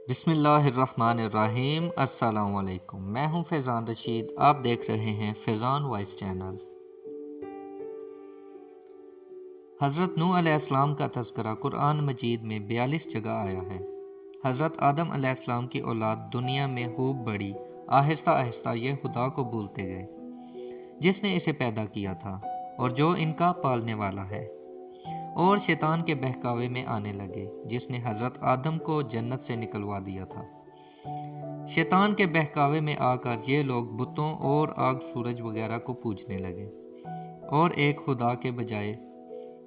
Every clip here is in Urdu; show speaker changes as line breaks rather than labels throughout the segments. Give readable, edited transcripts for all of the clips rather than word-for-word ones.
بسم اللہ الرحمن الرحیم۔ السلام علیکم، میں ہوں فیضان رشید، آپ دیکھ رہے ہیں فیضان وائس چینل۔ حضرت نوح علیہ السلام کا تذکرہ قرآن مجید میں 42 جگہ آیا ہے۔ حضرت آدم علیہ السلام کی اولاد دنیا میں خوب بڑی، آہستہ آہستہ یہ خدا کو بھولتے گئے جس نے اسے پیدا کیا تھا اور جو ان کا پالنے والا ہے، اور شیطان کے بہکاوے میں آنے لگے جس نے حضرت آدم کو جنت سے نکلوا دیا تھا۔ شیطان کے بہکاوے میں آ کر یہ لوگ بتوں اور آگ سورج وغیرہ کو پوجنے لگے اور ایک خدا کے بجائے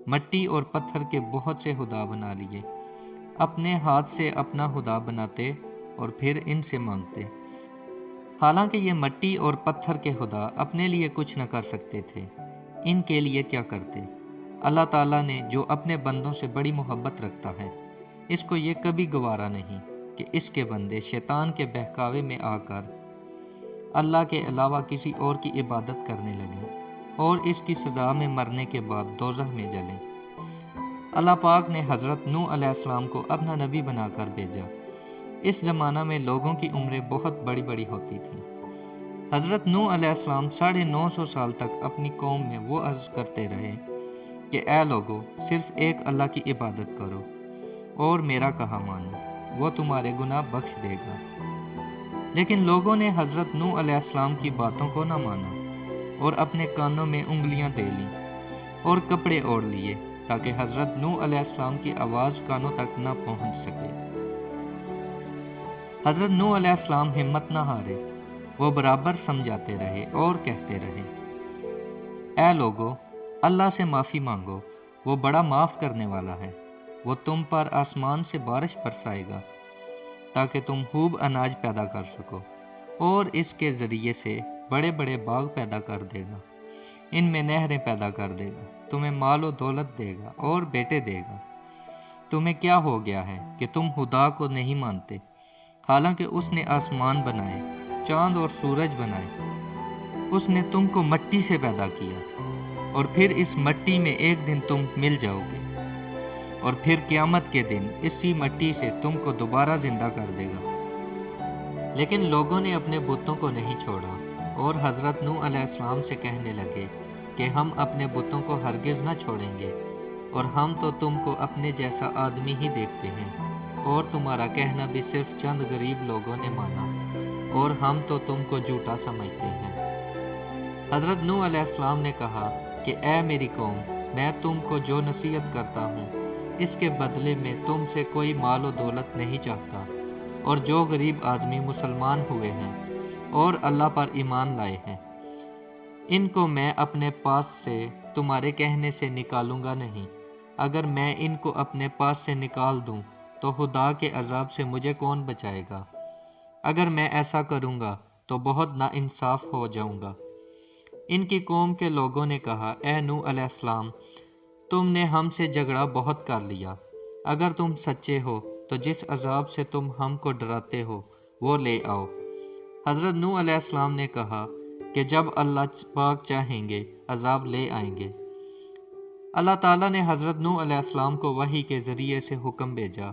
مٹی اور پتھر کے بہت سے خدا بنا لیے، اپنے ہاتھ سے اپنا خدا بناتے اور پھر ان سے مانگتے، حالانکہ یہ مٹی اور پتھر کے خدا اپنے لیے کچھ نہ کر سکتے تھے، ان کے لیے کیا کرتے؟ اللہ تعالیٰ نے جو اپنے بندوں سے بڑی محبت رکھتا ہے، اس کو یہ کبھی گوارا نہیں کہ اس کے بندے شیطان کے بہکاوے میں آ کر اللہ کے علاوہ کسی اور کی عبادت کرنے لگیں اور اس کی سزا میں مرنے کے بعد دوزخ میں جلیں۔ اللہ پاک نے حضرت نوح علیہ السلام کو اپنا نبی بنا کر بھیجا۔ اس زمانہ میں لوگوں کی عمریں بہت بڑی بڑی ہوتی تھیں۔ حضرت نوح علیہ السلام 950 سال تک اپنی قوم میں وہ عرض کرتے رہے کہ اے لوگو، صرف ایک اللہ کی عبادت کرو اور میرا کہا مانو، وہ تمہارے گناہ بخش دے گا۔ لیکن لوگوں نے حضرت نوح علیہ السلام کی باتوں کو نہ مانا اور اپنے کانوں میں انگلیاں دے لیں اور کپڑے اوڑھ لیے تاکہ حضرت نوح علیہ السلام کی آواز کانوں تک نہ پہنچ سکے۔ حضرت نوح علیہ السلام ہمت نہ ہارے، وہ برابر سمجھاتے رہے اور کہتے رہے، اے لوگو، اللہ سے معافی مانگو، وہ بڑا معاف کرنے والا ہے، وہ تم پر آسمان سے بارش برسائے گا تاکہ تم خوب اناج پیدا کر سکو، اور اس کے ذریعے سے بڑے بڑے باغ پیدا کر دے گا، ان میں نہریں پیدا کر دے گا، تمہیں مال و دولت دے گا اور بیٹے دے گا۔ تمہیں کیا ہو گیا ہے کہ تم خدا کو نہیں مانتے، حالانکہ اس نے آسمان بنائے، چاند اور سورج بنائے، اس نے تم کو مٹی سے پیدا کیا اور پھر اس مٹی میں ایک دن تم مل جاؤ گے، اور پھر قیامت کے دن اسی مٹی سے تم کو دوبارہ زندہ کر دے گا۔ لیکن لوگوں نے اپنے بتوں کو نہیں چھوڑا اور حضرت نوح علیہ السلام سے کہنے لگے کہ ہم اپنے بتوں کو ہرگز نہ چھوڑیں گے، اور ہم تو تم کو اپنے جیسا آدمی ہی دیکھتے ہیں، اور تمہارا کہنا بھی صرف چند غریب لوگوں نے مانا، اور ہم تو تم کو جھوٹا سمجھتے ہیں۔ حضرت نوح علیہ السلام نے کہا کہ اے میری قوم، میں تم کو جو نصیحت کرتا ہوں اس کے بدلے میں تم سے کوئی مال و دولت نہیں چاہتا، اور جو غریب آدمی مسلمان ہوئے ہیں اور اللہ پر ایمان لائے ہیں، ان کو میں اپنے پاس سے تمہارے کہنے سے نکالوں گا نہیں۔ اگر میں ان کو اپنے پاس سے نکال دوں تو خدا کے عذاب سے مجھے کون بچائے گا؟ اگر میں ایسا کروں گا تو بہت ناانصاف ہو جاؤں گا۔ ان کی قوم کے لوگوں نے کہا، اے نوح علیہ السلام، تم نے ہم سے جھگڑا بہت کر لیا، اگر تم سچے ہو تو جس عذاب سے تم ہم کو ڈراتے ہو وہ لے آؤ۔ حضرت نوح علیہ السلام نے کہا کہ جب اللہ پاک چاہیں گے عذاب لے آئیں گے۔ اللہ تعالیٰ نے حضرت نوح علیہ السلام کو وحی کے ذریعے سے حکم بھیجا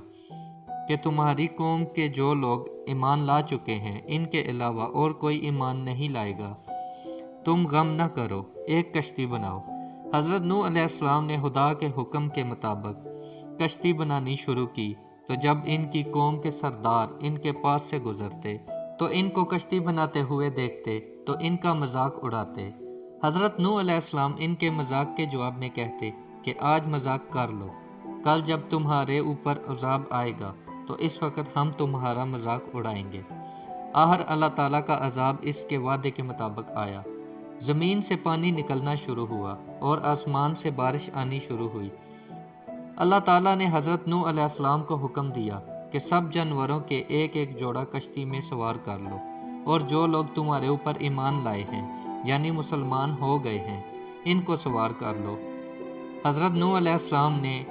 کہ تمہاری قوم کے جو لوگ ایمان لا چکے ہیں ان کے علاوہ اور کوئی ایمان نہیں لائے گا، تم غم نہ کرو، ایک کشتی بناؤ۔ حضرت نوح علیہ السلام نے خدا کے حکم کے مطابق کشتی بنانی شروع کی، تو جب ان کی قوم کے سردار ان کے پاس سے گزرتے تو ان کو کشتی بناتے ہوئے دیکھتے تو ان کا مذاق اڑاتے۔ حضرت نوح علیہ السلام ان کے مذاق کے جواب میں کہتے کہ آج مذاق کر لو، کل جب تمہارے اوپر عذاب آئے گا تو اس وقت ہم تمہارا مذاق اڑائیں گے۔ آخر اللہ تعالیٰ کا عذاب اس کے وعدے کے مطابق آیا، زمین سے پانی نکلنا شروع ہوا اور آسمان سے بارش آنی شروع ہوئی۔ اللہ تعالیٰ نے حضرت نوح علیہ السلام کو حکم دیا کہ سب جانوروں کے ایک ایک جوڑا کشتی میں سوار کر لو، اور جو لوگ تمہارے اوپر ایمان لائے ہیں یعنی مسلمان ہو گئے ہیں ان کو سوار کر لو۔ حضرت نوح علیہ السلام نے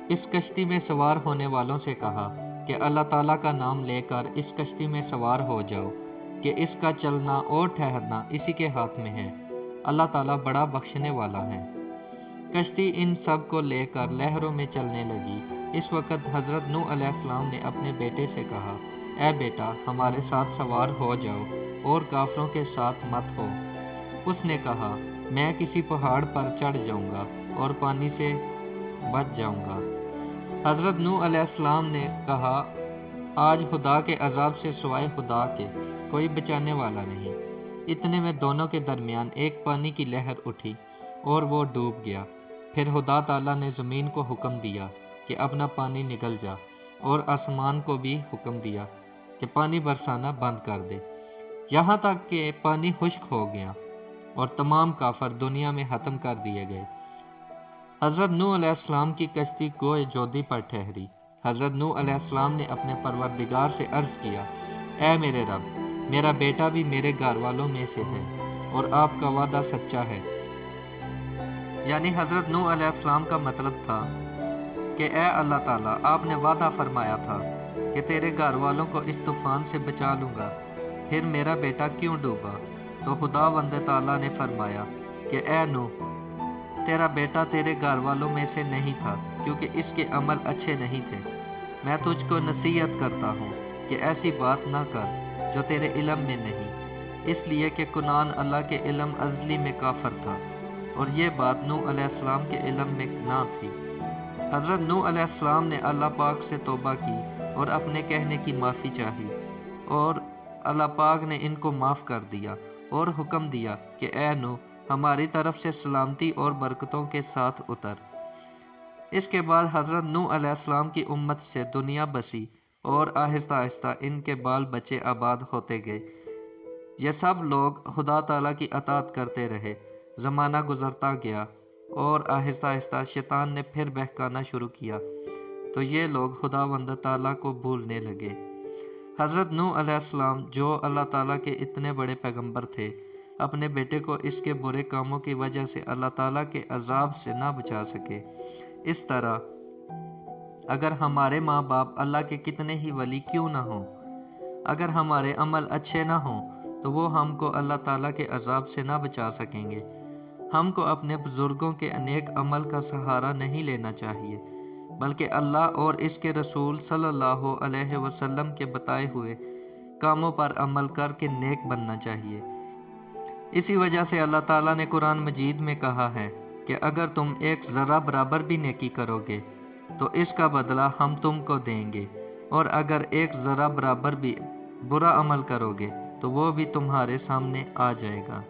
اس کشتی میں سوار ہونے والوں سے کہا کہ اللہ تعالیٰ کا نام لے کر اس کشتی میں سوار ہو جاؤ کہ اس کا چلنا اور ٹھہرنا اسی کے ہاتھ میں ہے، اللہ تعالیٰ بڑا بخشنے والا ہے۔ کشتی ان سب کو لے کر لہروں میں چلنے لگی اس وقت حضرت نوح علیہ السلام نے اپنے بیٹے سے کہا، اے بیٹا، ہمارے ساتھ سوار ہو جاؤ اور کافروں کے ساتھ مت ہو۔ اس نے کہا، میں کسی پہاڑ پر چڑھ جاؤں گا اور پانی سے بچ جاؤں گا۔ حضرت نوح علیہ السلام نے کہا، آج خدا کے عذاب سے سوائے خدا کے کوئی بچانے والا نہیں۔ اتنے میں دونوں کے درمیان ایک پانی کی لہر اٹھی اور وہ ڈوب گیا۔ پھر خدا تعالیٰ نے زمین کو حکم دیا کہ اپنا پانی نگل جا، اور آسمان کو بھی حکم دیا کہ پانی برسانا بند کر دے، یہاں تک کہ پانی خشک ہو گیا اور تمام کافر دنیا میں ختم کر دیے گئے۔ حضرت نوح علیہ السلام کی کشتی گوئے جودی پر ٹھہری۔ حضرت نوح علیہ السلام نے اپنے پروردگار سے عرض کیا، اے میرے رب، میرا بیٹا بھی میرے گھر والوں میں سے ہے اور آپ کا وعدہ سچا ہے۔ یعنی حضرت نوح علیہ السلام کا مطلب تھا کہ اے اللہ تعالیٰ، آپ نے وعدہ فرمایا تھا کہ تیرے گھر والوں کو اس طوفان سے بچا لوں گا، پھر میرا بیٹا کیوں ڈوبا؟ تو خداوند تعالیٰ نے فرمایا کہ اے نوح، تیرا بیٹا تیرے گھر والوں میں سے نہیں تھا، کیونکہ اس کے عمل اچھے نہیں تھے۔ میں تجھ کو نصیحت کرتا ہوں کہ ایسی بات نہ کر جو تیرے علم میں نہیں، اس لیے کہ کنعان اللہ کے علم ازلی میں کافر تھا، اور یہ بات نوح علیہ السلام کے علم میں نہ تھی۔ حضرت نوح علیہ السلام نے اللہ پاک سے توبہ کی اور اپنے کہنے کی معافی چاہی، اور اللہ پاک نے ان کو معاف کر دیا اور حکم دیا کہ اے نوح، ہماری طرف سے سلامتی اور برکتوں کے ساتھ اتر۔ اس کے بعد حضرت نوح علیہ السلام کی امت سے دنیا بسی اور آہستہ آہستہ ان کے بال بچے آباد ہوتے گئے۔ یہ سب لوگ خدا تعالیٰ کی اطاعت کرتے رہے۔ زمانہ گزرتا گیا اور آہستہ آہستہ شیطان نے پھر بہکانا شروع کیا، تو یہ لوگ خداوند تعالیٰ کو بھولنے لگے۔ حضرت نوح علیہ السلام، جو اللہ تعالیٰ کے اتنے بڑے پیغمبر تھے، اپنے بیٹے کو اس کے برے کاموں کی وجہ سے اللہ تعالیٰ کے عذاب سے نہ بچا سکے۔ اس طرح اگر ہمارے ماں باپ اللہ کے کتنے ہی ولی کیوں نہ ہوں، اگر ہمارے عمل اچھے نہ ہوں تو وہ ہم کو اللہ تعالیٰ کے عذاب سے نہ بچا سکیں گے۔ ہم کو اپنے بزرگوں کے نیک عمل کا سہارا نہیں لینا چاہیے، بلکہ اللہ اور اس کے رسول صلی اللہ علیہ وسلم کے بتائے ہوئے کاموں پر عمل کر کے نیک بننا چاہیے۔ اسی وجہ سے اللہ تعالیٰ نے قرآن مجید میں کہا ہے کہ اگر تم ایک ذرہ برابر بھی نیکی کرو گے تو اس کا بدلہ ہم تم کو دیں گے، اور اگر ایک ذرہ برابر بھی برا عمل کرو گے تو وہ بھی تمہارے سامنے آ جائے گا۔